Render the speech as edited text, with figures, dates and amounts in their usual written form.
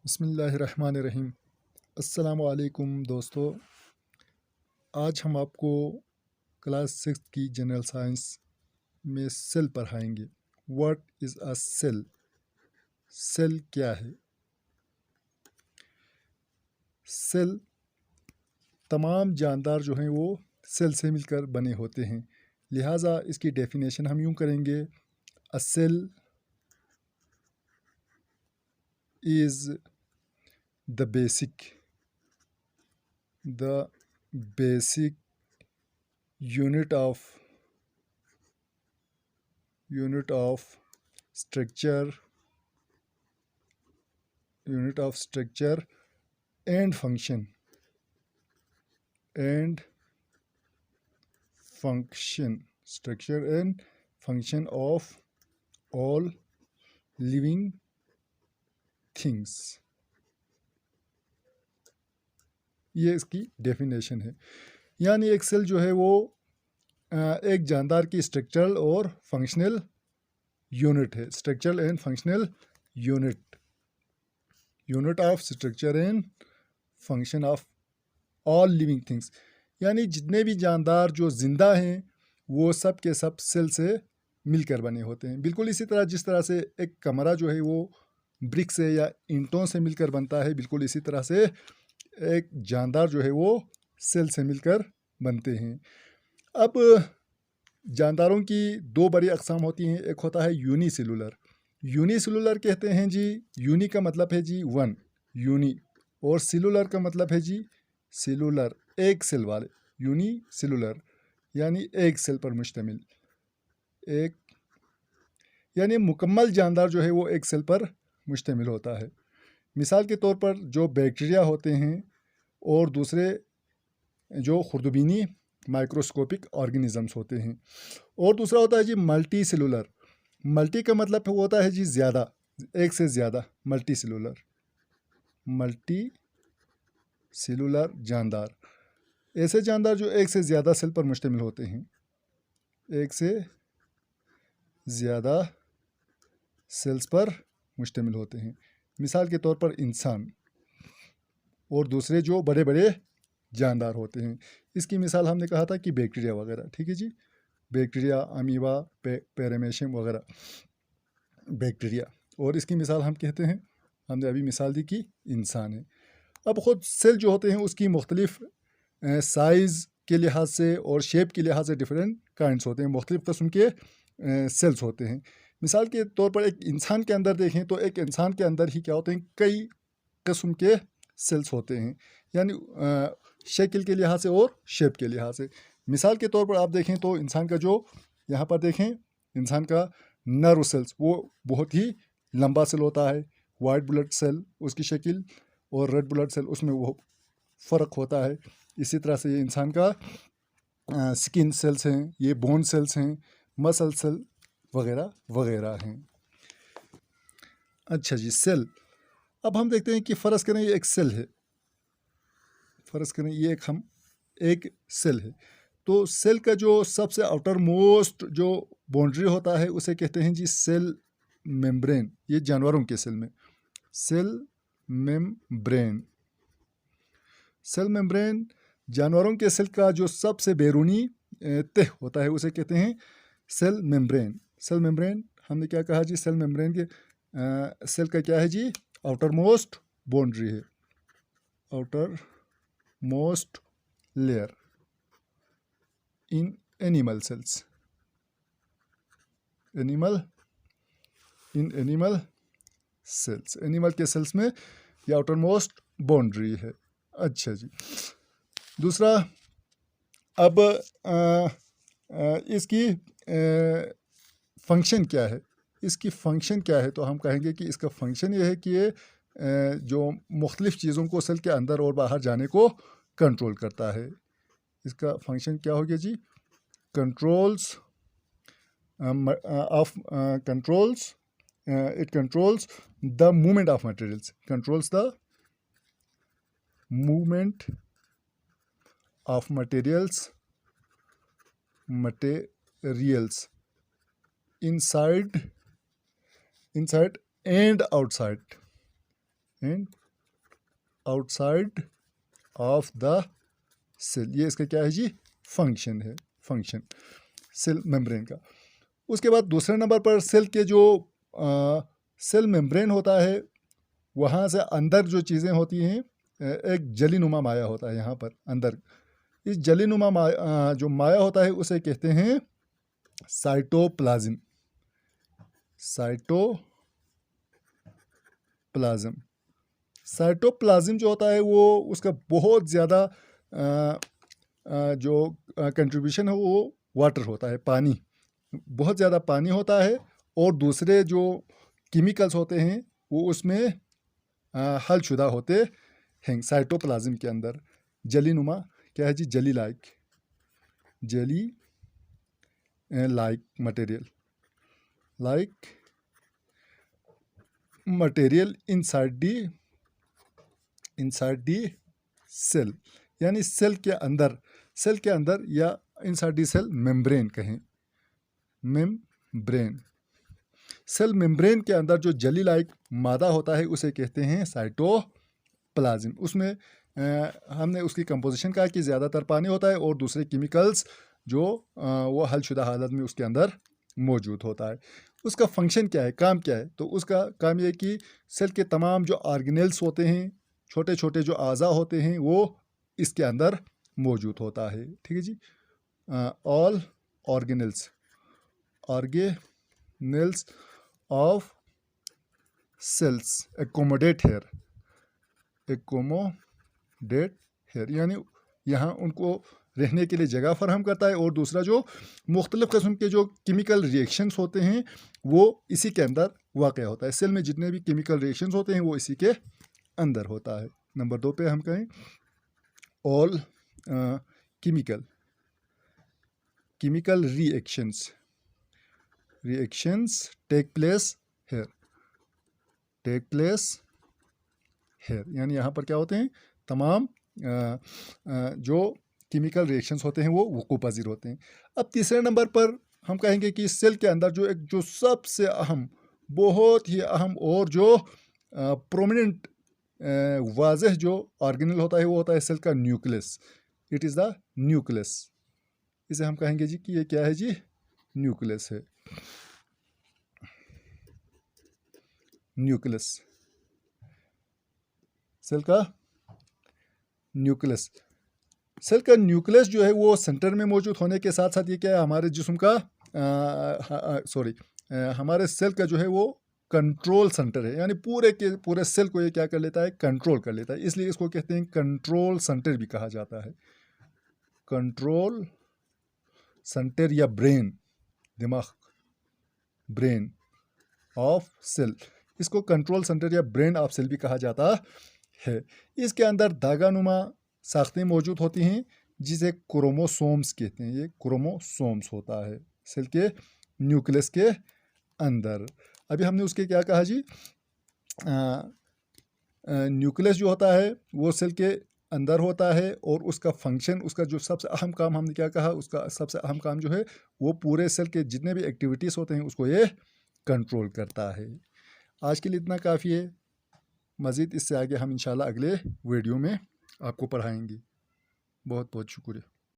बिस्मिल्लाहिर्रहमानिर्रहीम। अस्सलामु अलैकुम दोस्तों। आज हम आपको क्लास 6 की जनरल साइंस में सेल पढ़ाएंगे। What is a cell? Cell क्या है? सेल तमाम जानदार जो हैं वो सेल से मिलकर बने होते हैं। लिहाजा इसकी डेफिनेशन हम यूँ करेंगे, a cell is the basic unit of structure and function structure and function of all living things। ये इसकी डेफिनेशन है। यानी एक सेल जो है वो एक जानदार की स्ट्रक्चरल और फंक्शनल यूनिट है। Structural and functional unit of structure and function of all living things. यानी जितने भी जानदार जो जिंदा हैं वो सब के सब सेल से मिलकर बने होते हैं। बिल्कुल इसी तरह जिस तरह से एक कमरा जो है वो ब्रिक से या ईंटों से मिलकर बनता है, बिल्कुल इसी तरह से एक जानदार जो है वो सेल से मिलकर बनते हैं। अब जानदारों की दो बड़ी अक़साम होती हैं। एक होता है यूनिसेलुलर कहते हैं जी। यूनी का मतलब है जी वन, यूनी, और सेलुलर का मतलब है जी सेलुलर, एक सेल वाले। यूनिसेलुलर यानी एक सेल पर मुश्तमिल, एक यानी मुकम्मल जानदार जो है वो एक सेल पर मुश्तमिल होता है। मिसाल के तौर पर जो बैक्टीरिया होते हैं और दूसरे जो खुर्दबीनी माइक्रोस्कोपिक ऑर्गेनिज़म्स होते हैं। और दूसरा होता है जी मल्टी सेलुलर। मल्टी का मतलब होता है जी ज़्यादा, एक से ज़्यादा। मल्टी सेलुलर जानदार, ऐसे जानदार जो एक से ज़्यादा सेल पर मुश्तमिल होते हैं, एक से ज़्यादा सेल्स पर मुश्तमिल होते हैं। मिसाल के तौर पर इंसान और दूसरे जो बड़े बड़े जानदार होते हैं। इसकी मिसाल हमने कहा था कि बैक्टीरिया वगैरह, ठीक है जी। बैक्टीरिया, अमीबा, पैरामेशियम वगैरह बैक्टीरिया। और इसकी मिसाल हम कहते हैं, हमने अभी मिसाल दी कि इंसान है। अब ख़ुद सेल जो होते हैं उसकी मुख्तलिफ साइज़ के लिहाज से और शेप के लिहाज से डिफरेंट काइंड्स होते हैं, मुख्तलिफ किस्म के सेल्स होते हैं। मिसाल के तौर पर एक इंसान के अंदर देखें तो एक इंसान के अंदर ही क्या होते हैं, कई किस्म के सेल्स होते हैं, यानी शक्ल के लिहाज से और शेप के लिहाज से। मिसाल के तौर पर आप देखें तो इंसान का जो यहाँ पर देखें, इंसान का नर्व सेल्स वो बहुत ही लंबा सेल होता है। वाइट ब्लड सेल उसकी शक्ल और रेड ब्लड सेल उसमें वो फ़र्क होता है। इसी तरह से ये इंसान का स्किन सेल्स हैं, ये बोन सेल्स हैं, मसल सेल वगैरह वगैरह हैं। अच्छा जी, सेल। अब हम देखते हैं कि फ़र्ज़ करें ये एक सेल है, फ़र्ज़ करें ये एक सेल है। तो सेल का जो सबसे आउटर मोस्ट जो बाउंड्री होता है उसे कहते हैं जी सेल मेम्ब्रेन। ये जानवरों के सेल में सेल मेम्ब्रेन जानवरों के सेल का जो सबसे बैरूनी तह होता है उसे कहते हैं सेल मेम्ब्रेन। हमने क्या कहा जी, सेल मेम्ब्रेन के सेल का क्या है जी, आउटर मोस्ट बाउंड्री है, outer most layer in animal cells, animal के सेल्स में ये आउटर मोस्ट बाउंड्री है। अच्छा जी, दूसरा, अब इसकी फंक्शन क्या है? इसकी फंक्शन क्या है? तो हम कहेंगे कि इसका फंक्शन ये है कि ये जो मुख्तलिफ़ चीज़ों को सेल के अंदर और बाहर जाने को कंट्रोल करता है। इसका फंक्शन क्या हो गया जी, it controls the movement of materials, materials inside and outside and outside of the cell. ये इसका क्या है जी, फंक्शन है, फंक्शन सेल मेम्ब्रेन का। उसके बाद दूसरे नंबर पर सेल के जो सेल मेम्ब्रेन होता है, वहाँ से अंदर जो चीज़ें होती हैं, एक जलीनुमा माया होता है यहाँ पर अंदर। इस जलीनुमा जो माया होता है उसे कहते हैं साइटोप्लाज्म। साइटोप्लाज्म जो होता है वो उसका बहुत ज़्यादा जो कंट्रीब्यूशन है वो वाटर होता है, पानी, बहुत ज़्यादा पानी होता है, और दूसरे जो केमिकल्स होते हैं वो उसमें हलशुदा होते हैं साइटोप्लाज्म के अंदर। जलीनुमा क्या है जी, jelly like material inside the cell, यानी सेल के अंदर या इनसाइड दी सेल मेम्ब्रेन कहें, मेम्ब्रेन। सेल मेम्ब्रेन के अंदर जो जली लाइक मादा होता है उसे कहते हैं साइटोप्लाज्म। उसमें हमने उसकी कंपोजिशन कहा कि ज़्यादातर पानी होता है और दूसरे केमिकल्स जो वो हलशुदा हालत में उसके अंदर मौजूद होता है। उसका फंक्शन क्या है, काम क्या है? तो उसका काम ये है कि सेल के तमाम जो ऑर्गेनेल्स होते हैं, छोटे छोटे जो अज़ा होते हैं, वो इसके अंदर मौजूद होता है। ठीक है जी। All organelles of cells accommodate here, यानी यहाँ उनको रहने के लिए जगह फराहम करता है, और दूसरा जो मुख्तलिफ़ किस्म के जो केमिकल रिएक्शंस होते हैं वो इसी के अंदर वाक़ होता है। सेल में जितने भी केमिकल रिएक्शंस होते हैं वो इसी के अंदर होता है। नंबर 2 पे हम कहें all chemical reactions take place here, यानी यहाँ पर क्या होते हैं, तमाम जो केमिकल रिएक्शंस होते हैं वो वक़ूफ़ पज़ीर होते हैं। अब तीसरे नंबर पर हम कहेंगे कि सेल के अंदर जो सबसे अहम, बहुत ही अहम और जो प्रोमिनेंट वाज़ेह जो ऑर्गेनल होता है वो होता है सेल का nucleus. It is the nucleus. इसे हम कहेंगे जी कि ये क्या है जी, न्यूक्लियस है। न्यूक्लियस, सेल का न्यूक्लियस। सेल का न्यूक्लियस जो है वो सेंटर में मौजूद होने के साथ साथ ये क्या है, हमारे जिस्म का हमारे सेल का जो है वो कंट्रोल सेंटर है, यानी पूरे के पूरे सेल को ये क्या कर लेता है, कंट्रोल कर लेता है। इसलिए इसको कहते हैं कंट्रोल सेंटर भी कहा जाता है। कंट्रोल सेंटर या ब्रेन, दिमाग, ब्रेन ऑफ सेल, इसको कंट्रोल सेंटर या ब्रेन ऑफ सेल भी कहा जाता है। इसके अंदर धागानुमा साख्तें मौजूद होती हैं जिसे क्रोमोसोम्स कहते हैं। ये क्रोमोसोम्स होता है सेल के न्यूक्लियस के अंदर। अभी हमने उसके क्या कहा जी, न्यूक्लियस जो होता है वो सेल के अंदर होता है, और उसका फंक्शन, उसका जो सबसे अहम काम हमने क्या कहा, उसका सबसे अहम काम जो है वो पूरे सेल के जितने भी एक्टिविटीज़ होते हैं उसको ये कंट्रोल करता है। आज के लिए इतना काफ़ी है। मज़ीद इससे आगे हम इंशाल्लाह अगले वीडियो में आपको पढ़ाएंगे। बहुत बहुत शुक्रिया।